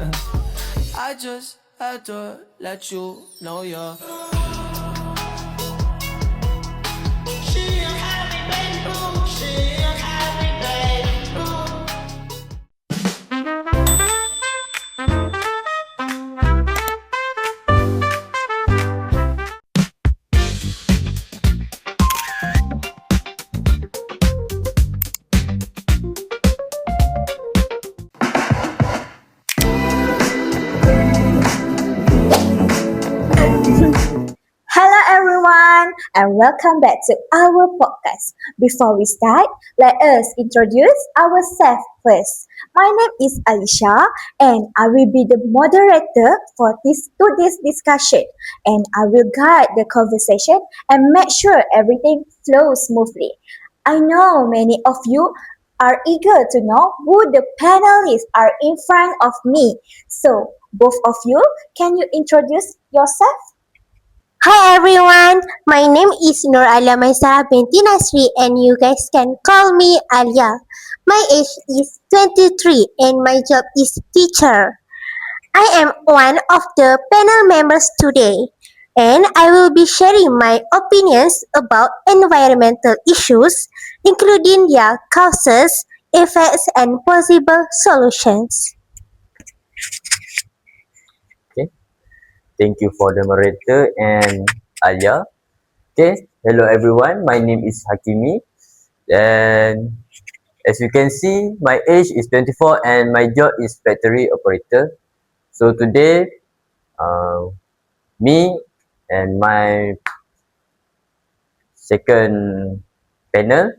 I just had to let you know you're. She a happy baby, ooh, she a happy baby, ooh. Hello, everyone, and welcome back to our podcast. Before we start, let us introduce ourselves first. My name is Alicia, and I will be the moderator for today's discussion. And I will guide the conversation and make sure everything flows smoothly. I know many of you are eager to know who the panelists are in front of me. So, both of you, can you introduce yourself? Hi everyone, my name is Nur Alia Maisara binti Nasri and you guys can call me Alia. My age is 23 and my job is teacher. I am one of the panel members today and I will be sharing my opinions about environmental issues including their causes, effects and possible solutions. Okay, thank you for the moderator and Alia. Okay, hello everyone. My name is Hakimi, and as you can see, my age is 24 and my job is factory operator. So today, uh, me and my second panel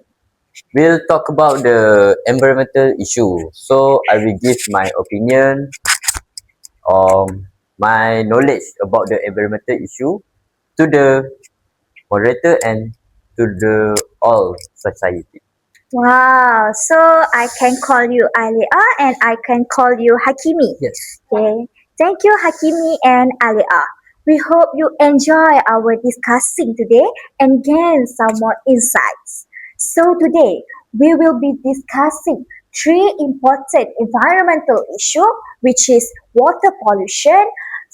will talk about the environmental issue. So I will give my opinion or my knowledge about the environmental issue to the moderator and to the all society. Wow, so I can call you Alia and I can call you Hakimi. Yes. Okay, thank you Hakimi and Alia. We hope you enjoy our discussing today and gain some more insights. So today we will be discussing three important environmental issues, which is water pollution,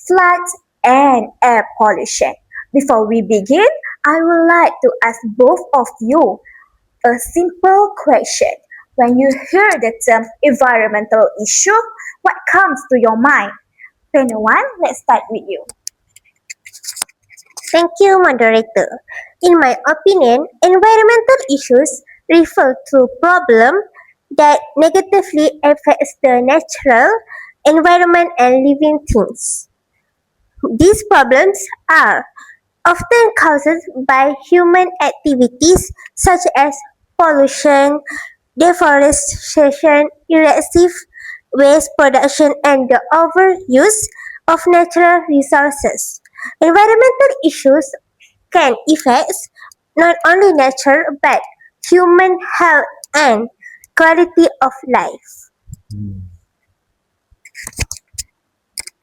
floods, and air pollution. Before we begin, I would like to ask both of you a simple question. When you hear the term environmental issue, what comes to your mind? Panel 1, let's start with you. Thank you, moderator. In my opinion, environmental issues refer to problems that negatively affects the natural environment and living things. These problems are often caused by human activities such as pollution, deforestation, excessive waste production, and the overuse of natural resources. Environmental issues can affect not only nature but human health and quality of life.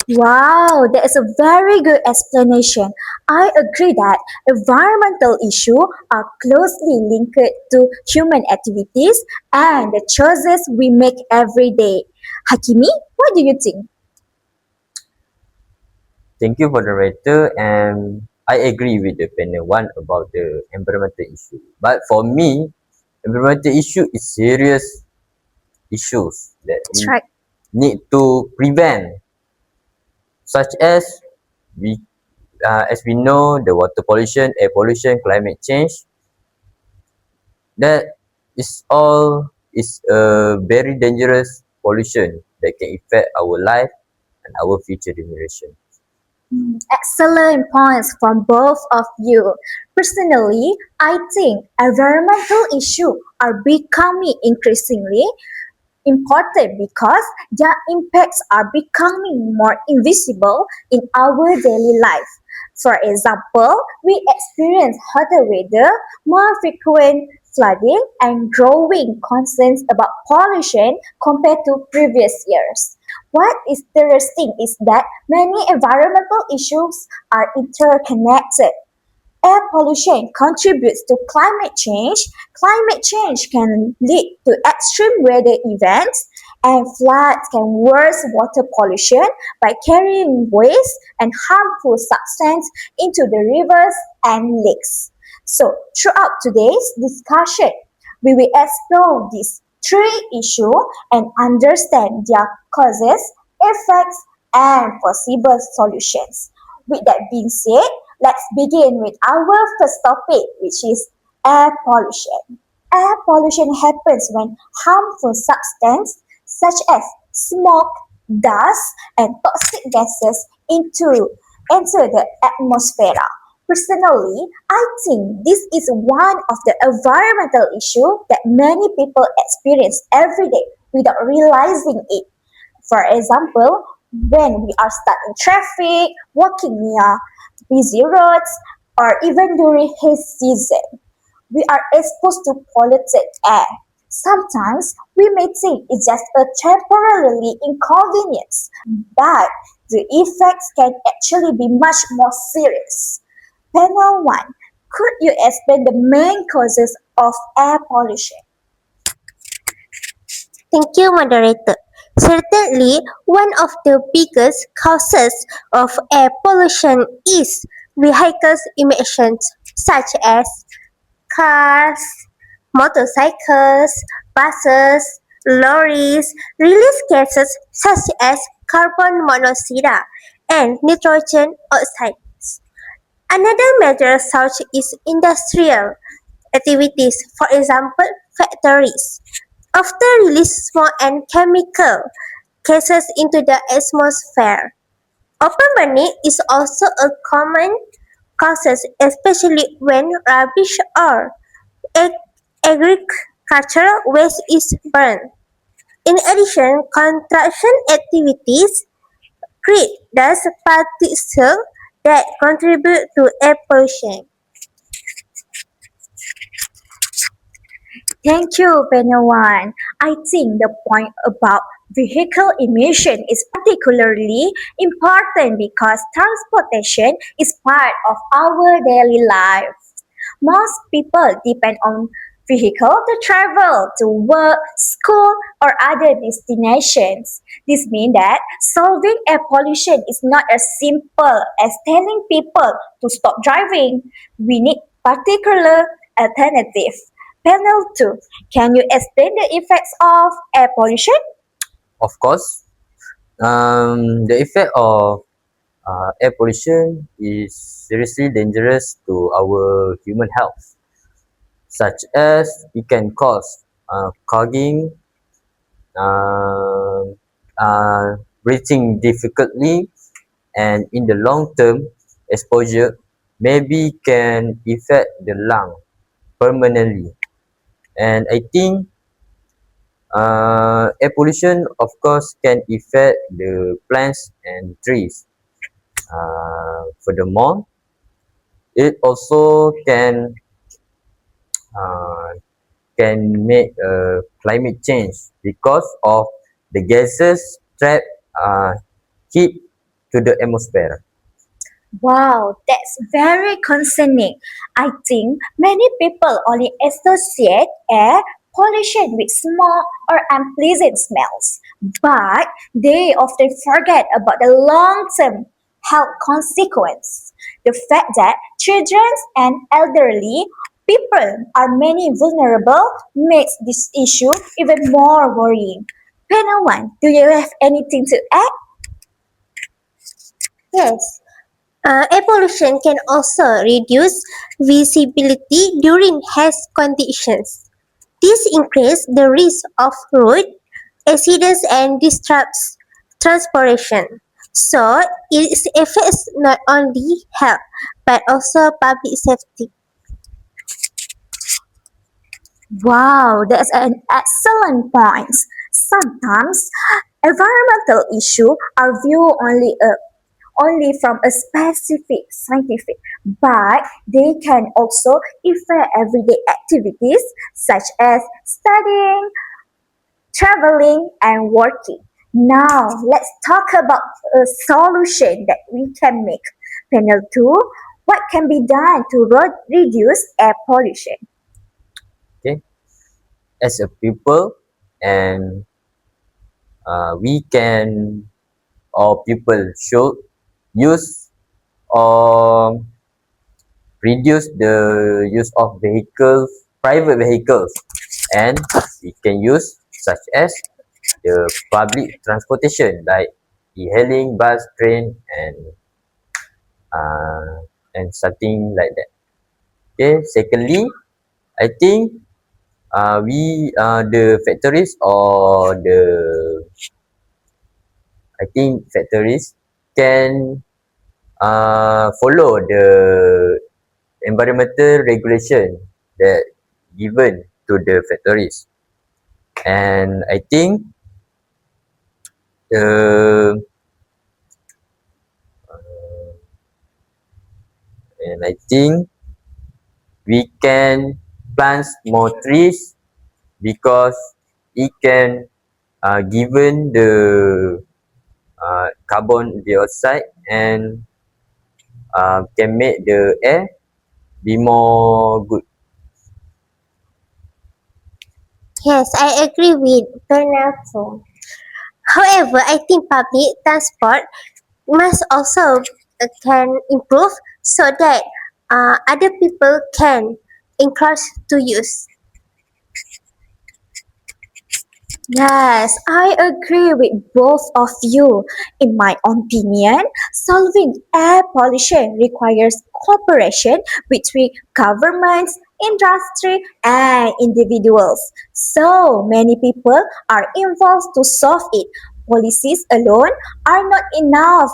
Wow, that is a very good explanation. I agree that environmental issues are closely linked to human activities and the choices we make every day. Hakimi, what do you think? Thank you for the moderator, and I agree with the panel one about the environmental issue. But for me, environmental issue is serious issues that That's we right. need to prevent, such we as we know, the water pollution, air pollution, climate change. That is all is a very dangerous pollution that can affect our life and our future generation. Excellent points from both of you. Personally, I think environmental issues are becoming increasingly important because their impacts are becoming more invisible in our daily life. For example, we experience hotter weather, more frequent flooding, and growing concerns about pollution compared to previous years. What is interesting is that many environmental issues are interconnected. Air pollution contributes to climate change. Climate change can lead to extreme weather events. And floods can worsen water pollution by carrying waste and harmful substances into the rivers and lakes. So, throughout today's discussion, we will explore these three issues and understand their causes, effects, and possible solutions. With that being said, let's begin with our first topic, which is air pollution. Air pollution happens when harmful substances such as smoke, dust, and toxic gases enter the atmosphere. Personally, I think this is one of the environmental issues that many people experience every day without realizing it. For example, when we are stuck in traffic, walking near busy roads, or even during heat season, we are exposed to polluted air. Sometimes we may think it's just a temporarily inconvenience, but the effects can actually be much more serious. Panel 1. Could you explain the main causes of air pollution? Thank you, moderator. Certainly, one of the biggest causes of air pollution is vehicles emissions, such as cars, motorcycles, buses, lorries release gases such as carbon monoxide and nitrogen oxides. Another major source is industrial activities, for example, factories. Often release smoke and chemical gases into the atmosphere. Open burning is also a common cause, especially when rubbish or ag- agricultural waste is burned. In addition, construction activities create dust particles that contribute to air pollution. Thank you, Benyawan. I think the point about vehicle emission is particularly important because transportation is part of our daily life. Most people depend on vehicle to travel to work, school, or other destinations. This means that solving air pollution is not as simple as telling people to stop driving. We need particular alternative. Panel 2. Can you explain the effects of air pollution? Of course, the effect of air pollution is seriously dangerous to our human health, such as it can cause clogging, uh, breathing difficultly, and in the long term, exposure maybe can affect the lung permanently. And I think air pollution, of course, can affect the plants and trees. Furthermore, it also uh, can make climate change because of the gases trapped heat to the atmosphere. Wow, that's very concerning. I think many people only associate air pollution with smoke or unpleasant smells, but they often forget about the long-term health consequence. The fact that children and elderly people are many vulnerable makes this issue even more worrying. Panel 1, do you have anything to add? Yes. Air pollution can also reduce visibility during health conditions. This increases the risk of road accidents and disrupts transportation. So it affects not only health but also public safety. Wow, that's an excellent point. Sometimes environmental issues are viewed only from a specific scientific, but they can also affect everyday activities such as studying, traveling, and working. Now, let's talk about a solution that we can make. Panel 2. What can be done to reduce air pollution? Okay, as a people and we can or people should use or reduce the use of vehicles, private vehicles, and we can use such as the public transportation like e-hailing, bus, train, and something like that. Okay. Secondly, I think we the factories or the I think factories can follow the environmental regulation that given to the factories, and the I think we can plant more trees because it can given the carbon dioxide and can make the air be more good. Yes, I agree with Bernardo. However, I think public transport must also can improve so that other people can encourage to use. Yes, I agree with both of you. In my opinion, solving air pollution requires cooperation between governments, industry, and individuals. So many people are involved to solve it. Policies alone are not enough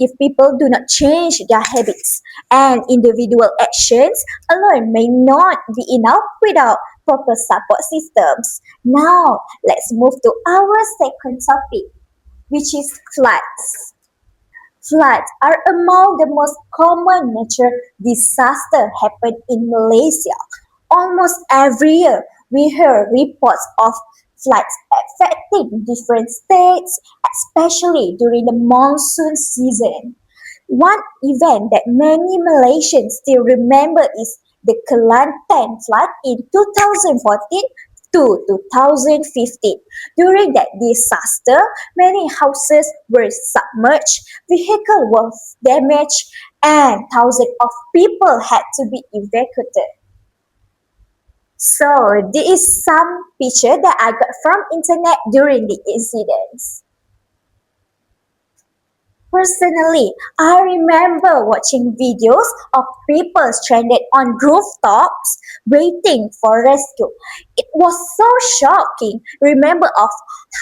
if people do not change their habits, and individual actions alone may not be enough without proper support systems. Now, let's move to our second topic, which is floods. Floods are among the most common natural disasters happen in Malaysia. Almost every year, we hear reports of floods affecting different states, especially during the monsoon season. One event that many Malaysians still remember is the Kelantan flood in 2014 to 2015. During that disaster, many houses were submerged, vehicles were damaged, and thousands of people had to be evacuated. So, this is some picture that I got from internet during the incidents. Personally, I remember watching videos of people stranded on rooftops waiting for rescue. It was so shocking. Remember of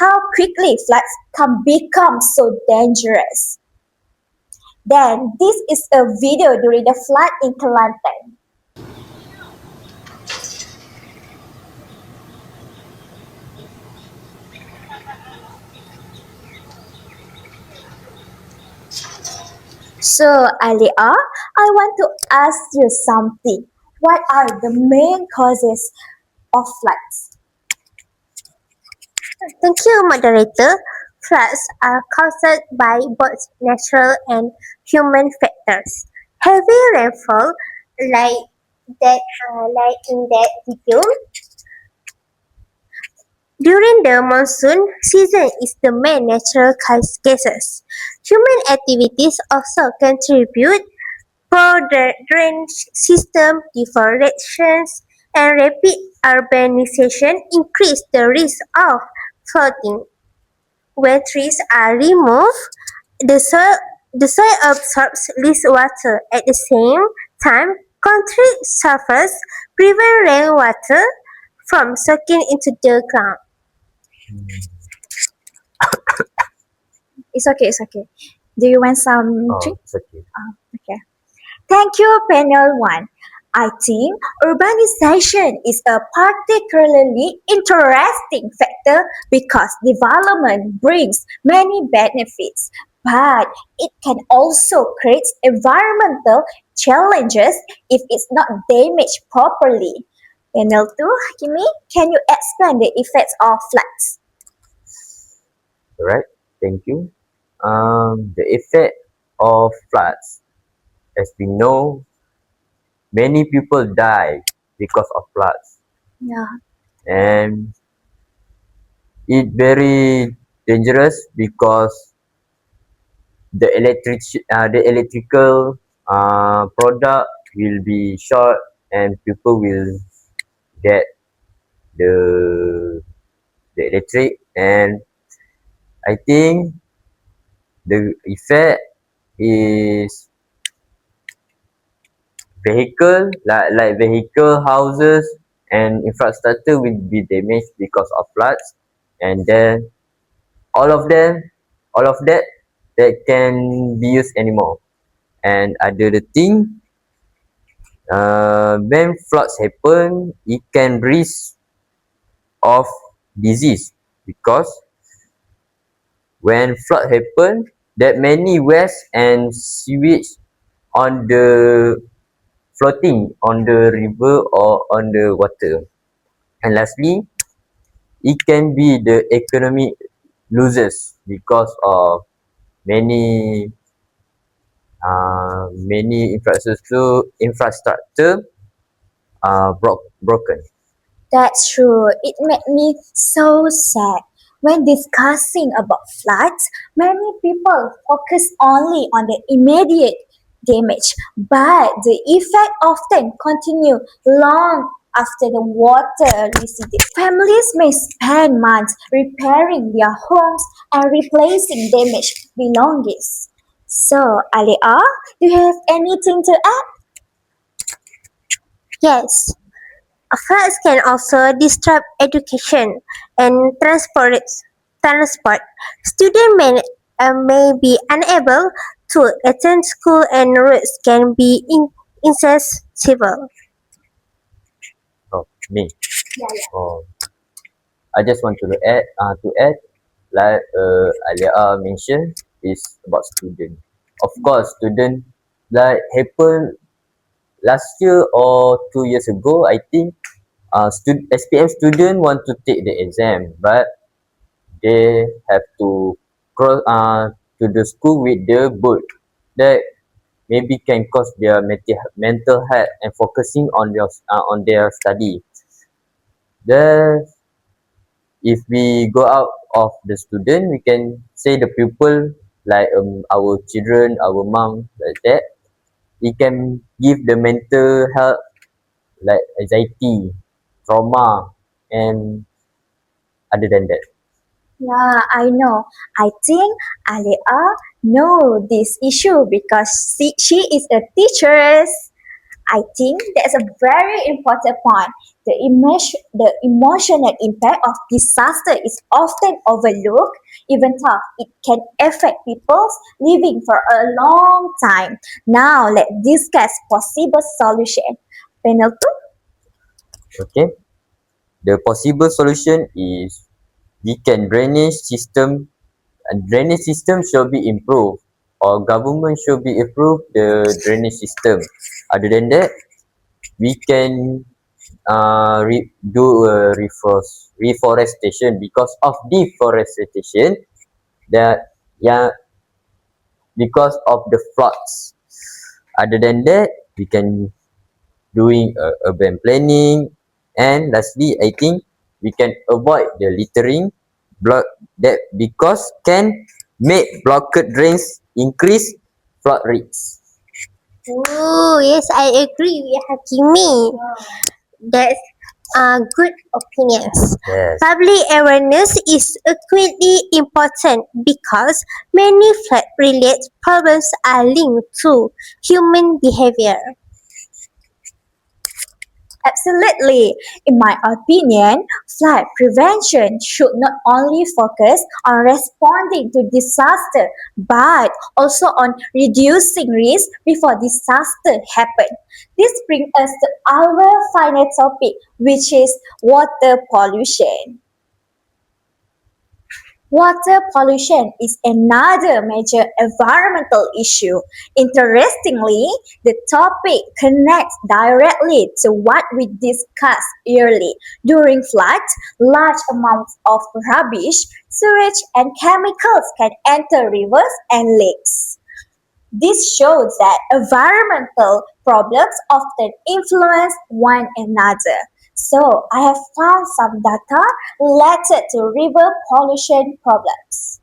how quickly floods can become so dangerous. Then this is a video during the flood in Kelantan. So Alia, I want to ask you something. What are the main causes of floods? Thank you, moderator. Floods are caused by both natural and human factors. Heavy rainfall, like like in that video, during the monsoon season is the main natural cases. Human activities also contribute. Poor drainage system, deforestation, and rapid urbanization increase the risk of flooding. When trees are removed, the soil absorbs less water. At the same time, concrete surface prevent rainwater from soaking into the ground. It's okay. Do you want some Oh, drink? it's okay. Okay. Thank you, panel one. I think urbanization is a particularly interesting factor because development brings many benefits, but it can also create environmental challenges if it's not managed properly. Panel 2, Kimi, can you explain the effects of floods? Alright. Thank you. The effect of floods, as we know, many people die because of floods, Yeah. and it very dangerous because the electrical product will be short and people will get the electric, and I think the effect is vehicle houses and infrastructure will be damaged because of floods, and then all of them all of that can be used anymore. And other thing, when floods happen, it can risk of disease because when flood happen, that many waste and sewage on the floating on the river or on the water. And lastly, it can be the economic losses because of many many infrastructure broken. That's true. It made me so sad. When discussing about floods, many people focus only on the immediate damage, but the effect often continue long after the water recedes. Families may spend months repairing their homes and replacing damaged belongings. So, Alia, do you have anything to add? Yes, floods can also disrupt education and transport. Students may be unable to attend school and roads can be inaccessible. Oh, me. Yeah, yeah. Oh, I just want to add like Alia mentioned is about student. Of course, student like happen last year or 2 years ago. I think SPM student want to take the exam, but they have to cross to the school with the boat. That maybe can cause their mental health and focusing on their study. Then if we go out of the student, we can say the pupil like our children, our mom like that. It can give the mental health like anxiety, trauma, and other than that. Yeah, I know. I think Alia know this issue because she is a teacher. I think that's a very important point. The emotional impact of disaster is often overlooked, even though it can affect people living for a long time. Now, let's discuss possible solution. Panel 2. Okay. The possible solution is we can drainage system should be improved, or government should be improve the drainage system. Other than that, we can do reforestation. Because of deforestation, that yeah, because of the floods. Other than that, we can doing urban planning, and lastly, I think we can avoid the littering block that because can make blocked drains increase flood risks. Oh, yes, I agree with Hakimi. That's good opinions. Yes. Public awareness is equally important because many flood-related problems are linked to human behavior. Absolutely. In my opinion, flood prevention should not only focus on responding to disaster but also on reducing risk before disaster happen. This brings us to our final topic, which is water pollution. Water pollution is another major environmental issue. Interestingly, the topic connects directly to what we discussed earlier. During floods, large amounts of rubbish, sewage, and chemicals can enter rivers and lakes. This shows that environmental problems often influence one another. So, I have found some data related to river pollution problems.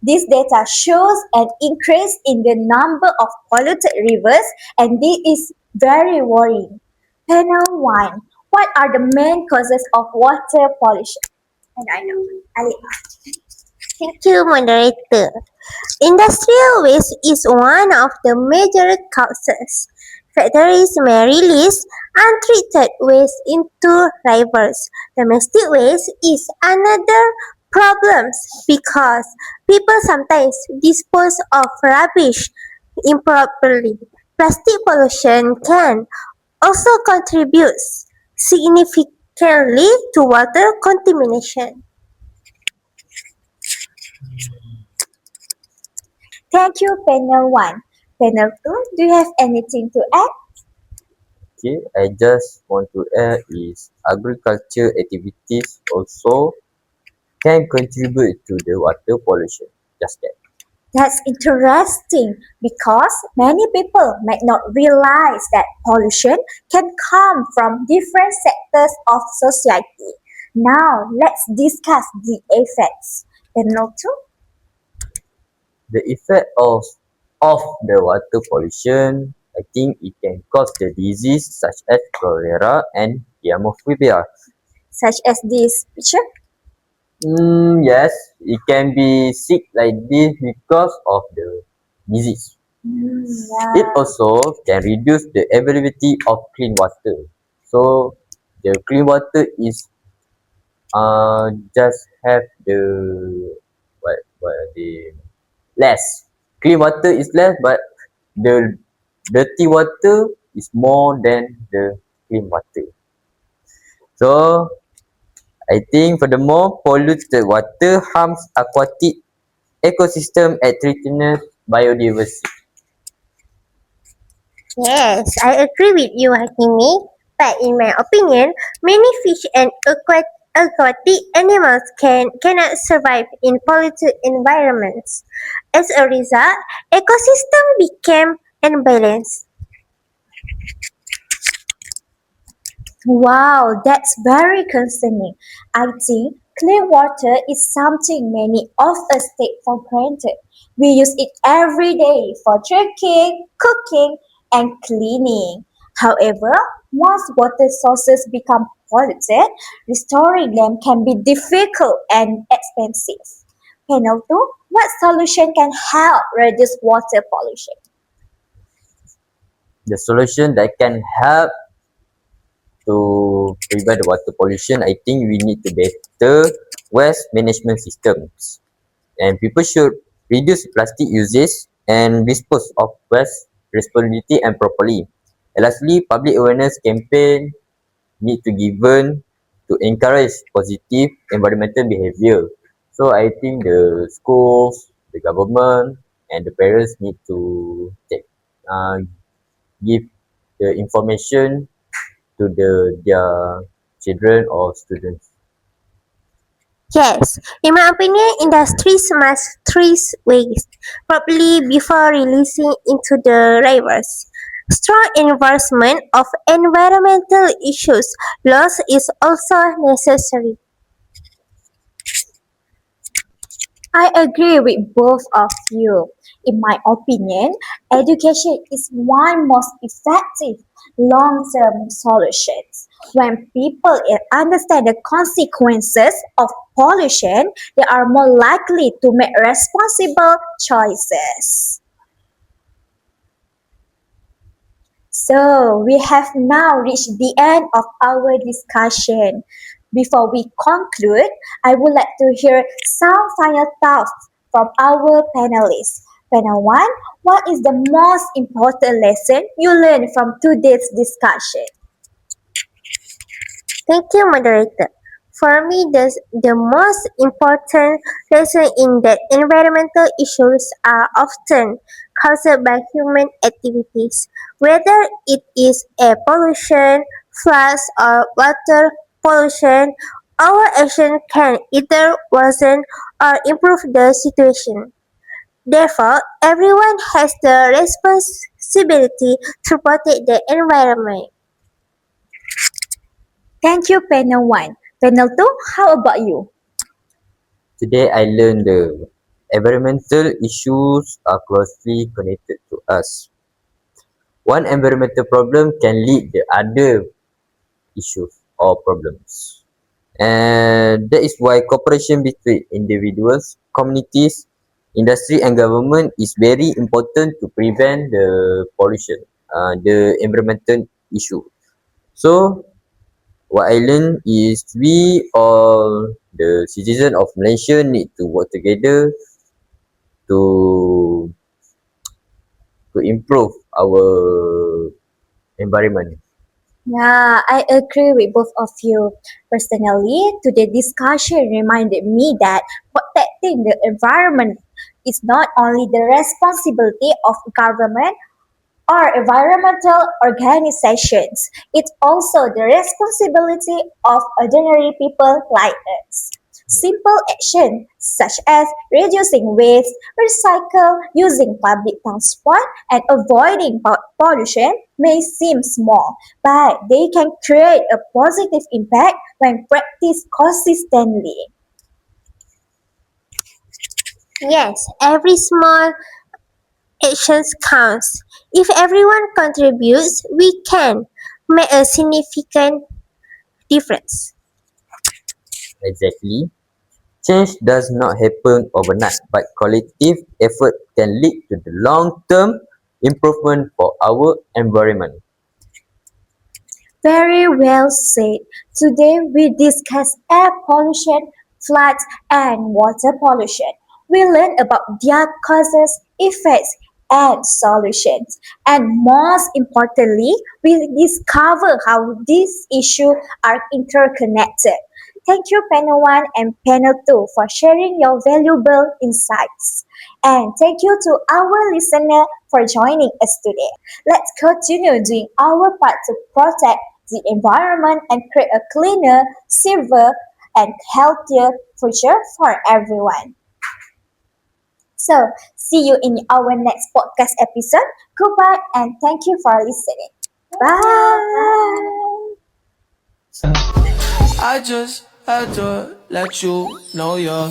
This data shows an increase in the number of polluted rivers, and this is very worrying. Panel 1. What are the main causes of water pollution? And I know. Ali. Thank you, moderator. Industrial waste is one of the major causes. Factories may release untreated waste into rivers. Domestic waste is another problem because people sometimes dispose of rubbish improperly. Plastic pollution can also contribute significantly to water contamination. Thank you, panel 1. Panel 2, do you have anything to add? Okay, I just want to add is agriculture activities also can contribute to the water pollution. Just that. That's interesting because many people might not realize that pollution can come from different sectors of society. Now, let's discuss the effects. Panel 2. The effect of the water pollution, I think it can cause the disease such as cholera and hemophilia. Such as this picture. Yes, it can be sick like this because of the disease. It Yeah. also can reduce the availability of clean water. So the clean water is just have the what are the less. Clean water is less, but the dirty water is more than the clean water. So I think furthermore, polluted water harms aquatic ecosystem and threatens biodiversity. Yes, I agree with you, Hakimi. But in my opinion, many fish and aquatic animals cannot survive in polluted environments. As a result, ecosystem became unbalanced. Wow, that's very concerning. I think clean water is something many of us take for granted. We use it every day for drinking, cooking, and cleaning. However, once water sources become polluted, restoring them can be difficult and expensive. Panel 2, what solution can help reduce water pollution? The solution that can help to prevent the water pollution, I think we need to better waste management systems. And people should reduce plastic usage and dispose of waste responsibly and properly. And lastly, public awareness campaign need to given to encourage positive environmental behavior. So I think the schools, the government, and the parents need to give the information to their children or students. Yes, in my opinion, industries must treat waste properly before releasing into the rivers. Strong enforcement of environmental issues laws is also necessary. I agree with both of you. In my opinion, education is one most effective long-term solutions. When people understand the consequences of pollution, they are more likely to make responsible choices. So, we have now reached the end of our discussion. Before we conclude, I would like to hear some final thoughts from our panelists. Panel 1, what is the most important lesson you learned from today's discussion? Thank you, moderator. For me, the most important lesson in that environmental issues are often caused by human activities, whether it is air pollution, floods, or water pollution. Our action can either worsen or improve the situation. Therefore, everyone has the responsibility to protect the environment. Thank you, panel 1. Panel 2, how about you? Today I learned the environmental issues are closely connected to us. One environmental problem can lead to other issues or problems. And that is why cooperation between individuals, communities, industry and government is very important to prevent the pollution, the environmental issue. So what I learned is we all the citizen of Malaysia need to work together to improve our environment. Yeah, I agree with both of you. Personally, today's discussion reminded me that protecting the environment is not only the responsibility of government or environmental organizations. It's also the responsibility of ordinary people like us. Simple actions such as reducing waste, recycle, using public transport, and avoiding pollution may seem small, but they can create a positive impact when practiced consistently. Yes, every small actions counts. If everyone contributes, we can make a significant difference. Exactly. Change does not happen overnight, but collective effort can lead to the long-term improvement for our environment. Very well said. Today we discuss air pollution, floods, and water pollution. We learn about their causes, effects, and solutions. And most importantly, we discover how these issues are interconnected. Thank you, Panel 1 and Panel 2, for sharing your valuable insights. And thank you to our listener for joining us today. Let's continue doing our part to protect the environment and create a cleaner, safer, and healthier future for everyone. So, see you in our next podcast episode. Goodbye and thank you for listening. Bye. I just had to let you know you're